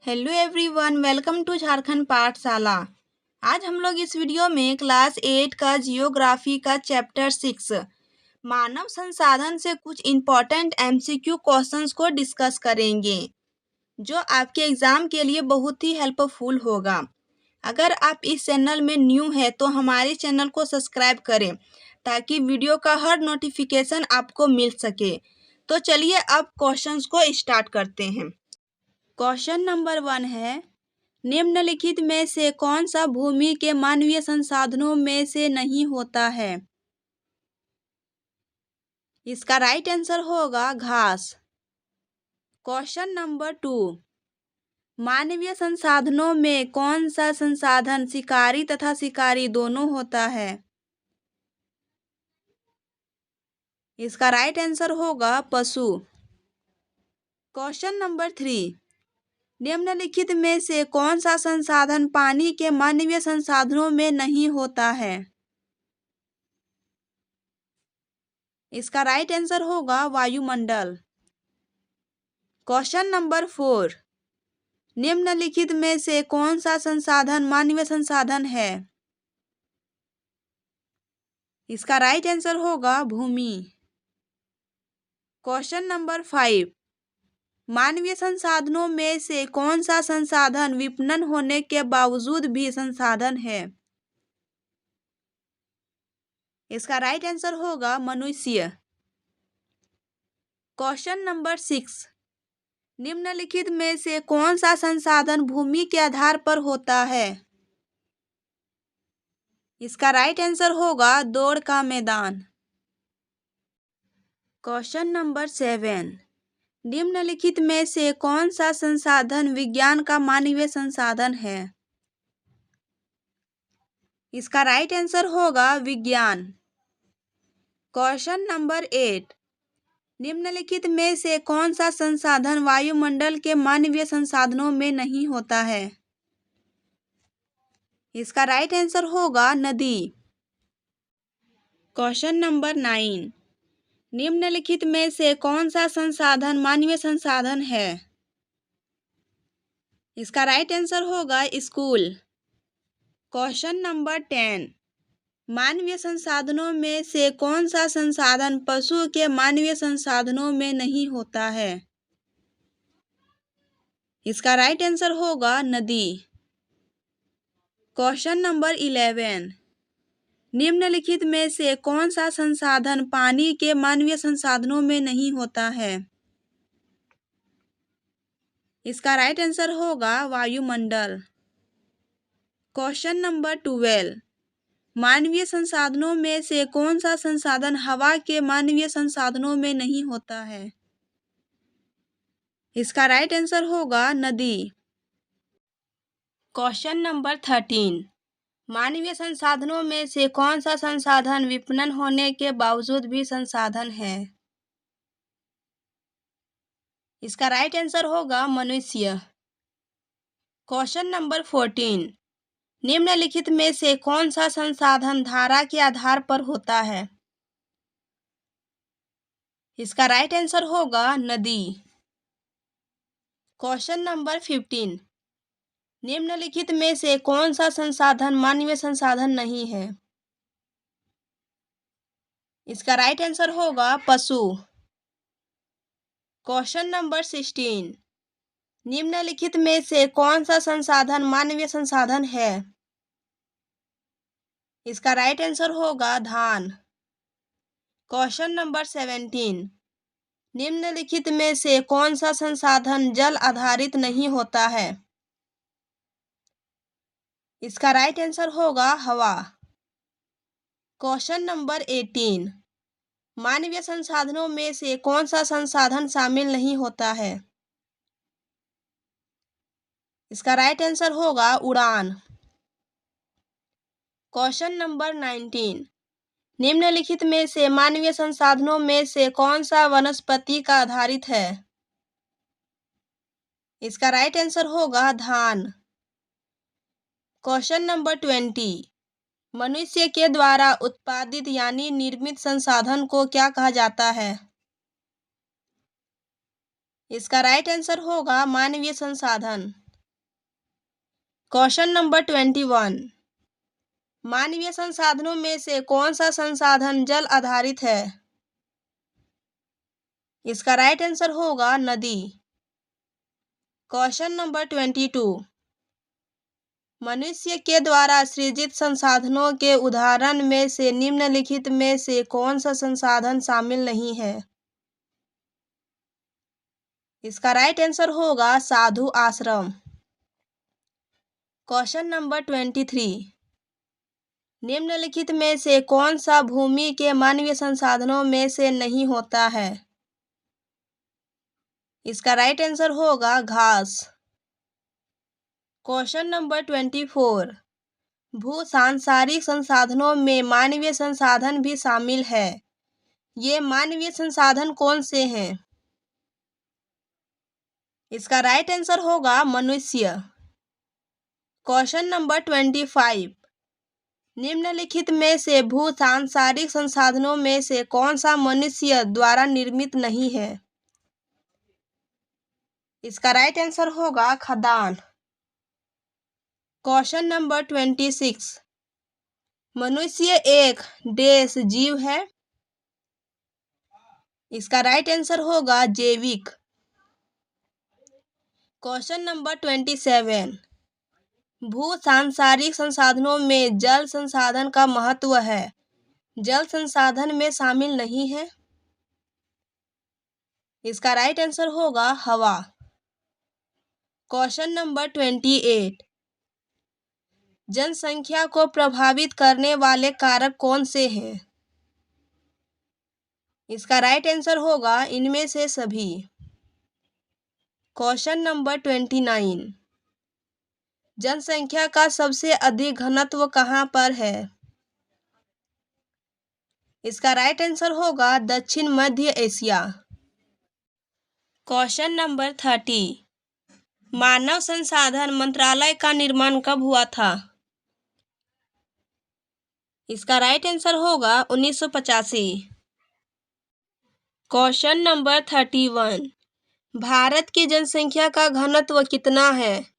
Hello everyone, welcome to Jharkhand Pathshala. आज हम लोग इस वीडियो में क्लास 8 का जियोग्राफी का चैप्टर 6 मानव संसाधन से कुछ इम्पोर्टेंट एमसीक्यू क्वेश्चंस को डिस्कस करेंगे, जो आपके एग्जाम के लिए बहुत ही हेल्पफुल होगा। अगर आप इस चैनल में न्यू है तो हमारे चैनल को सब्सक्राइब करें ताकि वीडियो का हर नोटिफिकेशन आपको मिल सके। तो चलिए अब क्वेश्चंस को स्टार्ट करते हैं। क्वेश्चन नंबर 1 है, निम्नलिखित में से कौन सा भूमि के मानवीय संसाधनों में से नहीं होता है? इसका राइट आंसर होगा घास। क्वेश्चन नंबर 2, मानवीय संसाधनों में कौन सा संसाधन शिकारी तथा शिकारी दोनों होता है? इसका राइट आंसर होगा पशु। क्वेश्चन नंबर 3, निम्नलिखित में से कौन सा संसाधन पानी के मानवीय संसाधनों में नहीं होता है? इसका राइट आंसर होगा वायुमंडल। क्वेश्चन नंबर 4, निम्नलिखित में से कौन सा संसाधन मानवीय संसाधन है? इसका राइट आंसर होगा भूमि। क्वेश्चन नंबर 5, मानवीय संसाधनों में से कौन सा संसाधन विपणन होने के बावजूद भी संसाधन है? इसका राइट आंसर होगा मनुष्य। क्वेश्चन नंबर 6, निम्नलिखित में से कौन सा संसाधन भूमि के आधार पर होता है? इसका राइट आंसर होगा दौड़ का मैदान। क्वेश्चन नंबर 7, निम्नलिखित में से कौन सा संसाधन विज्ञान का मानवीय संसाधन है? इसका राइट आंसर होगा विज्ञान। क्वेश्चन नंबर 8, निम्नलिखित में से कौन सा संसाधन वायुमंडल के मानवीय संसाधनों में नहीं होता है? इसका राइट आंसर होगा नदी। क्वेश्चन नंबर 9, निम्नलिखित में से कौन सा संसाधन मानवीय संसाधन है? इसका राइट आंसर होगा स्कूल। क्वेश्चन नंबर 10, मानवीय संसाधनों में से कौन सा संसाधन पशु के मानवीय संसाधनों में नहीं होता है? इसका राइट आंसर होगा नदी। क्वेश्चन नंबर 11, निम्नलिखित में से कौन सा संसाधन पानी के मानवीय संसाधनों में नहीं होता है? इसका राइट आंसर होगा वायुमंडल। क्वेश्चन नंबर 12, मानवीय संसाधनों में से कौन सा संसाधन हवा के मानवीय संसाधनों में नहीं होता है? इसका राइट आंसर होगा नदी। क्वेश्चन नंबर 13, मानवीय संसाधनों में से कौन सा संसाधन विपणन होने के बावजूद भी संसाधन है? इसका राइट आंसर होगा मनुष्य। क्वेश्चन नंबर 14, निम्नलिखित में से कौन सा संसाधन धारा के आधार पर होता है? इसका राइट आंसर होगा नदी। क्वेश्चन नंबर 15, निम्नलिखित में से कौन सा संसाधन मानवीय संसाधन नहीं है? इसका राइट आंसर होगा पशु। क्वेश्चन नंबर 16, निम्नलिखित में से कौन सा संसाधन मानवीय संसाधन है? इसका राइट आंसर होगा धान। क्वेश्चन नंबर 17, निम्नलिखित में से कौन सा संसाधन जल आधारित नहीं होता है? इसका राइट आंसर होगा हवा। क्वेश्चन नंबर 18, मानवीय संसाधनों में से कौन सा संसाधन शामिल नहीं होता है? इसका राइट आंसर होगा उड़ान। क्वेश्चन नंबर 19, निम्नलिखित में से मानवीय संसाधनों में से कौन सा वनस्पति का आधारित है? इसका राइट आंसर होगा धान। क्वेश्चन नंबर 20, मनुष्य के द्वारा उत्पादित यानी निर्मित संसाधन को क्या कहा जाता है? इसका राइट आंसर होगा मानवीय संसाधन। क्वेश्चन नंबर 21, मानवीय संसाधनों में से कौन सा संसाधन जल आधारित है? इसका राइट आंसर होगा नदी। क्वेश्चन नंबर 22, मनुष्य के द्वारा सृजित संसाधनों के उदाहरण में से निम्नलिखित में से कौन सा संसाधन शामिल नहीं है? इसका राइट आंसर होगा साधु आश्रम। क्वेश्चन नंबर 23, निम्नलिखित में से कौन सा भूमि के मानवीय संसाधनों में से नहीं होता है? इसका राइट आंसर होगा घास। क्वेश्चन नंबर 24, भू सांसारिक संसाधनों में मानवीय संसाधन भी शामिल है। ये मानवीय संसाधन कौन से हैं? इसका राइट आंसर होगा मनुष्य। क्वेश्चन नंबर 25, निम्नलिखित में से भू सांसारिक संसाधनों में से कौन सा मनुष्य द्वारा निर्मित नहीं है? इसका राइट आंसर होगा खदान। क्वेश्चन नंबर 26, मनुष्य एक देश जीव है। इसका राइट आंसर होगा जैविक। क्वेश्चन नंबर 27, भू सांसारिक संसाधनों में जल संसाधन का महत्व है, जल संसाधन में शामिल नहीं है। इसका राइट आंसर होगा हवा। क्वेश्चन नंबर 28, जनसंख्या को प्रभावित करने वाले कारक कौन से हैं? इसका राइट आंसर होगा इनमें से सभी। क्वेश्चन नंबर 29, जनसंख्या का सबसे अधिक घनत्व कहाँ पर है? इसका राइट आंसर होगा दक्षिण मध्य एशिया। क्वेश्चन नंबर 30, मानव संसाधन मंत्रालय का निर्माण कब हुआ था? इसका राइट आंसर होगा 1985। क्वेश्चन नंबर 31, भारत की जनसंख्या का घनत्व कितना है?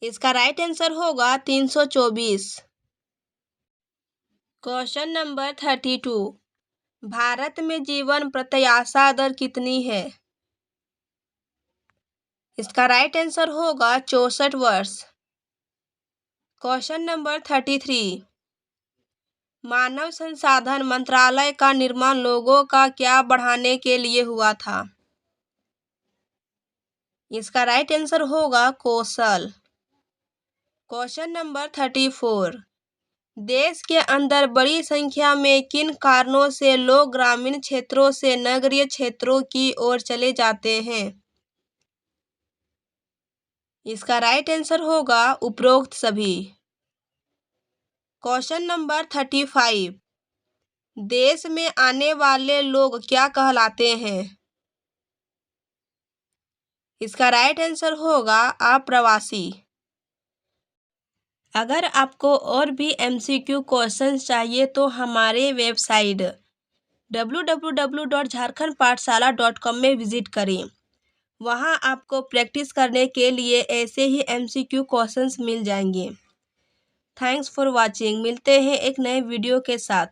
इसका राइट आंसर होगा 324। क्वेश्चन नंबर 32, भारत में जीवन प्रत्याशा दर कितनी है? इसका राइट आंसर होगा 64 वर्ष। क्वेश्चन नंबर 33, मानव संसाधन मंत्रालय का निर्माण लोगों का क्या बढ़ाने के लिए हुआ था? इसका राइट आंसर होगा कौशल। क्वेश्चन नंबर 34, देश के अंदर बड़ी संख्या में किन कारणों से लोग ग्रामीण क्षेत्रों से नगरीय क्षेत्रों की ओर चले जाते हैं? इसका राइट आंसर होगा उपरोक्त सभी। क्वेश्चन नंबर 35, देश में आने वाले लोग क्या कहलाते हैं? इसका राइट आंसर होगा अप्रवासी। अगर आपको और भी MCQ क्वेश्चंस चाहिए तो हमारे वेबसाइट www.jharkhandpathshala.com में विजिट करें। वहां आपको प्रैक्टिस करने के लिए ऐसे ही MCQ क्वेश्चंस मिल जाएंगे। Thanks for watching. मिलते हैं एक नए वीडियो के साथ।